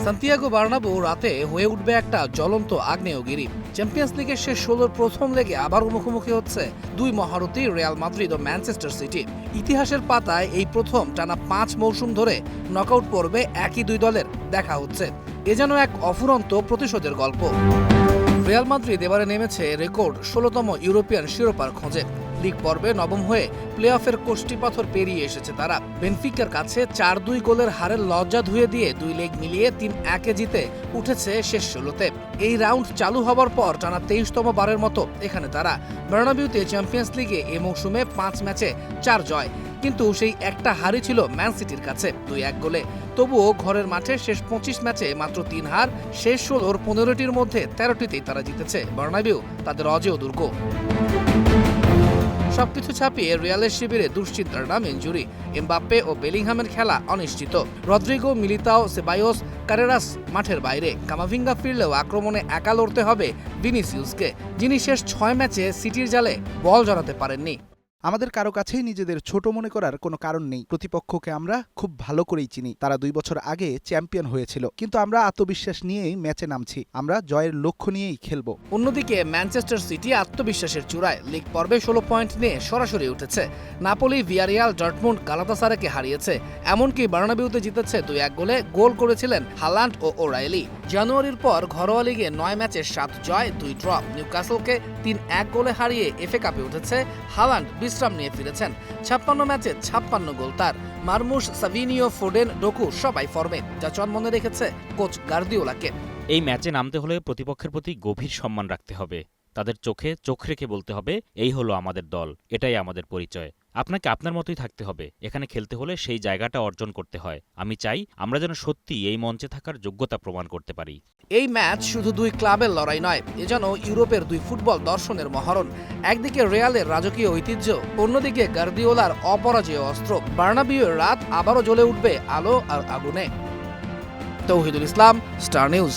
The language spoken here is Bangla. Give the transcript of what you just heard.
সান্তিয়াগো বার্নাব্যু রাতে হয়ে উঠবে একটা জ্বলন্ত আগ্নেয়গিরি। চ্যাম্পিয়ন্স লিগের শেষ ১৬-র প্রথম লেগে আবারও মুখোমুখি হচ্ছে দুই মহারথী রিয়াল মাদ্রিদ ও ম্যানচেস্টার সিটি। ইতিহাসের পাতায় এই প্রথম টানা ৫ মৌসুম ধরে নকআউট পর্বে একই দুই দলের দেখা হচ্ছে। এ যেন এক অফুরন্ত প্রতিশোধের গল্প। রিয়াল মাদ্রিদ এবারে নেমেছে রেকর্ড ১৬তম ইউরোপিয়ান শিরোপার খোঁজে। লিগ পর্বে নবম হয়ে প্লে অফের কষ্টিপাথর পেরিয়ে এসেছে তারা। বেনফিকার কাছে ৪-২ গোলের হারের লজ্জা ধুয়ে দিয়ে ২ লেগ মিলিয়ে ৩-১ জিতে উঠেছে শেষ ১৬তে। এই রাউন্ড চালু হবার পর টানা ২৩তম বারের মতো এখানে তারা। বার্নাবিউতে চ্যাম্পিয়ন্স লিগে এ মৌসুমে ৫ ম্যাচে ৪ জয়, কিন্তু সেই একটা হারই ছিল ম্যান সিটির কাছে ২-১ গোলে। তবুও ঘরের মাঠে শেষ ২৫ ম্যাচে মাত্র ৩ হার। শেষ ১৬-র ১৫টির মধ্যে ১৩টিতেই তারা জিতেছে। বার্নাবিউ তাদের অজেয় দুর্গ। সবকিছু ছাপিয়ে রিয়ালের শিবিরে দুশ্চিন্তার নাম ইনজুরি। এমবাপ্পে ও বেলিংহামের খেলা অনিশ্চিত। রদ্রিগো, মিলিতাও, সেবায়োস, কারেরাস মাঠের বাইরে। কামাভিঙ্গা ফিরলেও আক্রমণে একা লড়তে হবে ভিনিসিউসকে, যিনি শেষ ৬ ম্যাচে সিটির জালে বল জড়াতে পারেননি। আমাদের কারো কাছেই নিজেদের ছোট মনে করার কোনো কারণ নেই। প্রতিপক্ষকে আমরা খুব ভালো করেই চিনি। তারা ২ বছর আগে চ্যাম্পিয়ন হয়েছিল, কিন্তু আমরা আত্মবিশ্বাস নিয়েই ম্যাচে নামছি। আমরা জয়ের লক্ষ্য নিয়েই খেলব। অন্যদিকে ম্যানচেস্টার সিটি আত্মবিশ্বাসের চূড়ায়। লিগ পর্বে ১৬ পয়েন্ট নিয়ে সরাসরি উঠেছে। নাপোলি, ভিয়ারিয়াল, ডর্টমুন্ড, গালাতাসারাকে হারিয়েছে। এমনকি বার্নাবিউতে জিতেছে ২-১ গোলে। গোল করেছিলেন হালান্ড ও ওরাইলি। জানুয়ারির পর ঘরোয়া লিগে ৯ ম্যাচে ৭ জয়, ২ ড্র। নিউক্যাসলকে ৩-১ গোলে হারিয়ে এফএ কাপে উঠেছে। হালান্ড বিশ্রাম নিয়ে ফিরেছেন। ৫৬ ম্যাচে ৫৬ গোল তার। মারমুশ, সাভিনিও, ফোডেন, ডোকু সবাই ফর্মে, যা চনমনে রেখেছে কোচ গার্দিওলাকে। এই ম্যাচে নামতে হলে প্রতিপক্ষের প্রতি গভীর সম্মান রাখতে হবে। তাদের চোখে চোখ রেখে বলতে হবে, এই হলো আমাদের দল, এটাই আমাদের পরিচয়। আপনাকে আপনার মতোই থাকতে হবে। এখানে খেলতে হলে সেই জায়গাটা অর্জন করতে হয়। আমি চাই আমরা যেন সত্যি এই মঞ্চে থাকার যোগ্যতা প্রমাণ করতে পারি। এই ম্যাচ শুধু দুই ক্লাবের লড়াই নয়, এ যেন ইউরোপের দুই ফুটবল দর্শনের মহরণ। একদিকে রিয়ালের রাজকীয় ঐতিহ্য, অন্যদিকে গার্দিওলার অপরাজেয় অস্ত্র। বার্নাবিউয়ের রাত আবারও জ্বলে উঠবে আলো আর আগুনে। তৌহিদুল ইসলাম, স্টার নিউজ।